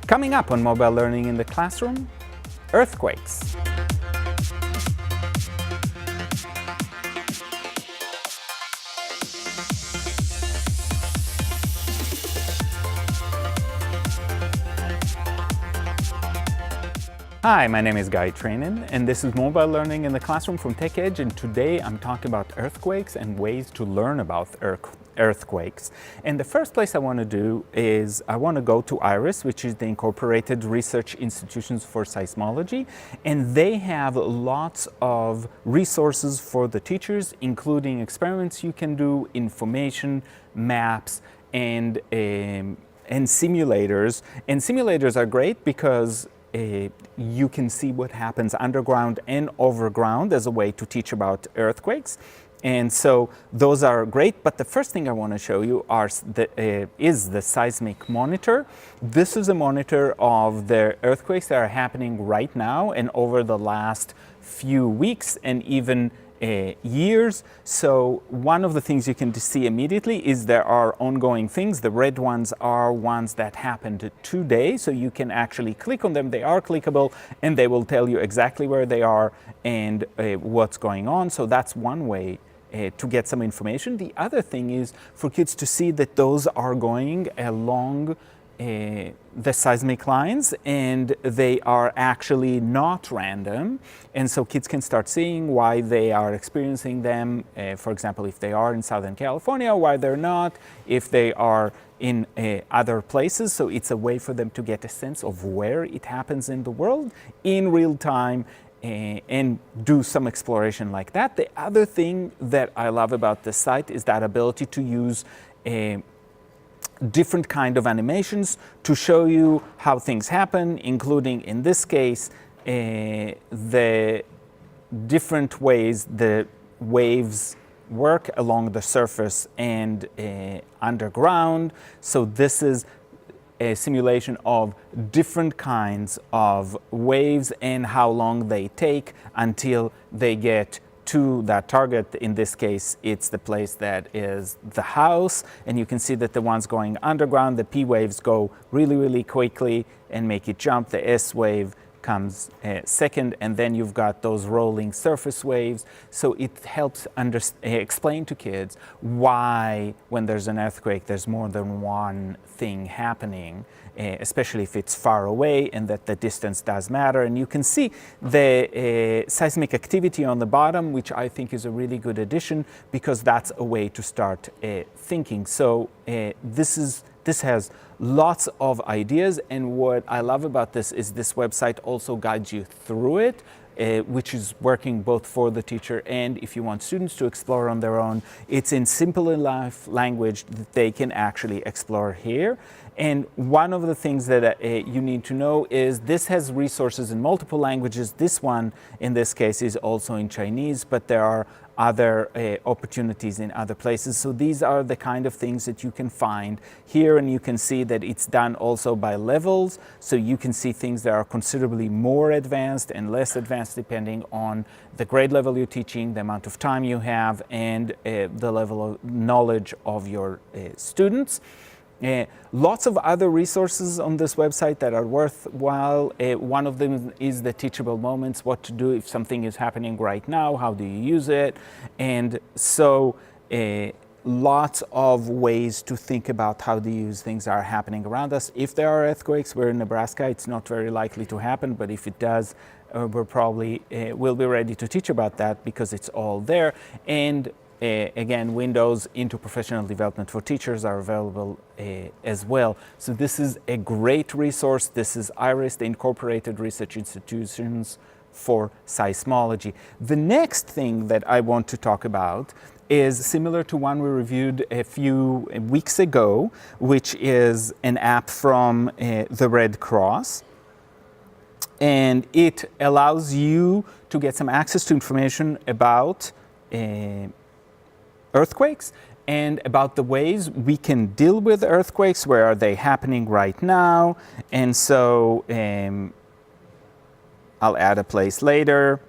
Coming up on Mobile Learning in the Classroom, earthquakes. Hi, my name is Trainin, and this is Mobile Learning in the Classroom from TechEdge, and today I'm talking about earthquakes and ways to learn about earthquakes. And the first place I want to do is I want to go to IRIS, which is the Incorporated Research Institutions for Seismology, and they have lots of resources for the teachers, including experiments you can do, information, maps, and simulators. And simulators are great because you can see what happens underground and overground as a way to teach about earthquakes. And so those are great, but the first thing I want to show you is the seismic monitor. This is a monitor of the earthquakes that are happening right now and over the last few weeks and even years. So one of the things you can see immediately is there are ongoing things. The red ones are ones that happened today, so you can actually click on them. They are clickable and they will tell you exactly where they are and what's going on. So that's one way to get some information. The other thing is for kids to see that those are going along the seismic lines and they are actually not random, and so kids can start seeing why they are experiencing them. For example, if they are in Southern California, why they're not, if they are in other places. So it's a way for them to get a sense of where it happens in the world in real time and do some exploration like that. The other thing that I love about this site is that ability to use different kind of animations to show you how things happen, including in this case the different ways the waves work along the surface and underground. So this is a simulation of different kinds of waves and how long they take until they get to that target. In this case, it's the place that is the house, and you can see that the ones going underground, the P waves go really, really quickly and make it jump. The S wave comes second, and then you've got those rolling surface waves. So it helps explain to kids why when there's an earthquake, there's more than one thing happening, especially if it's far away, and that the distance does matter. And you can see the seismic activity on the bottom, which I think is a really good addition because that's a way to start thinking. So this has lots of ideas, and what I love about this is this website also guides you through it, which is working both for the teacher and if you want students to explore on their own. It's in simple enough language that they can actually explore here. And one of the things that you need to know is this has resources in multiple languages. This one, in this case, is also in Chinese, but there are other opportunities in other places. So these are the kind of things that you can find here, and you can see that it's done also by levels. So you can see things that are considerably more advanced and less advanced depending on the grade level you're teaching, the amount of time you have, and the level of knowledge of your students. Lots of other resources on this website that are worthwhile. One of them is the teachable moments, what to do if something is happening right now, how do you use it? And so lots of ways to think about how to use things are happening around us. If there are earthquakes, we're in Nebraska, it's not very likely to happen, but if it does, we're probably will be ready to teach about that because it's all there. And again, windows into professional development for teachers are available as well. So this is a great resource. This is IRIS, the Incorporated Research Institutions for Seismology. The next thing that I want to talk about is similar to one we reviewed a few weeks ago, which is an app from the Red Cross. And it allows you to get some access to information about earthquakes and about the ways we can deal with earthquakes. Where are they happening right now? And so I'll add a place later,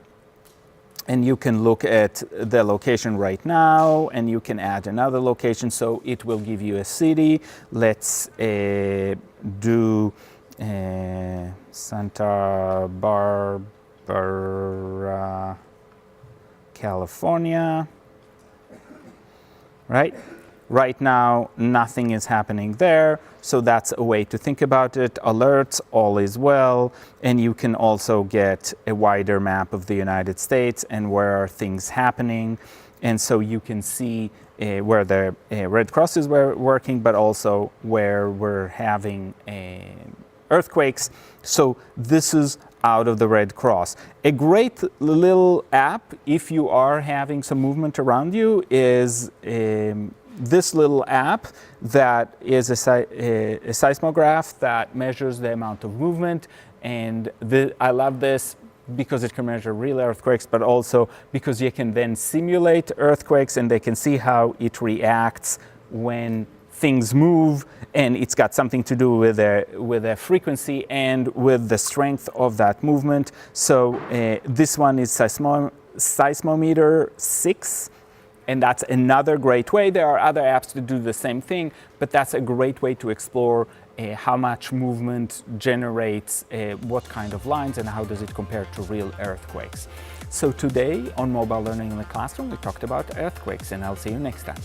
and you can look at the location right now, and you can add another location, so it will give you a city. Let's do Santa Barbara, California, right? Right now, nothing is happening there, so that's a way to think about it. Alerts, all is well, and you can also get a wider map of the United States and where are things happening. And so you can see where the Red Cross is working, but also where we're having earthquakes. So this is out of the Red Cross. A great little app, if you are having some movement around you, is this little app that is a seismograph that measures the amount of movement. And I love this because it can measure real earthquakes, but also because you can then simulate earthquakes and they can see how it reacts when things move, and it's got something to do with the frequency and with the strength of that movement. So this one is Seismometer 6, and that's another great way. There are other apps to do the same thing, but that's a great way to explore how much movement generates what kind of lines and how does it compare to real earthquakes. So today on Mobile Learning in the Classroom, we talked about earthquakes, and I'll see you next time.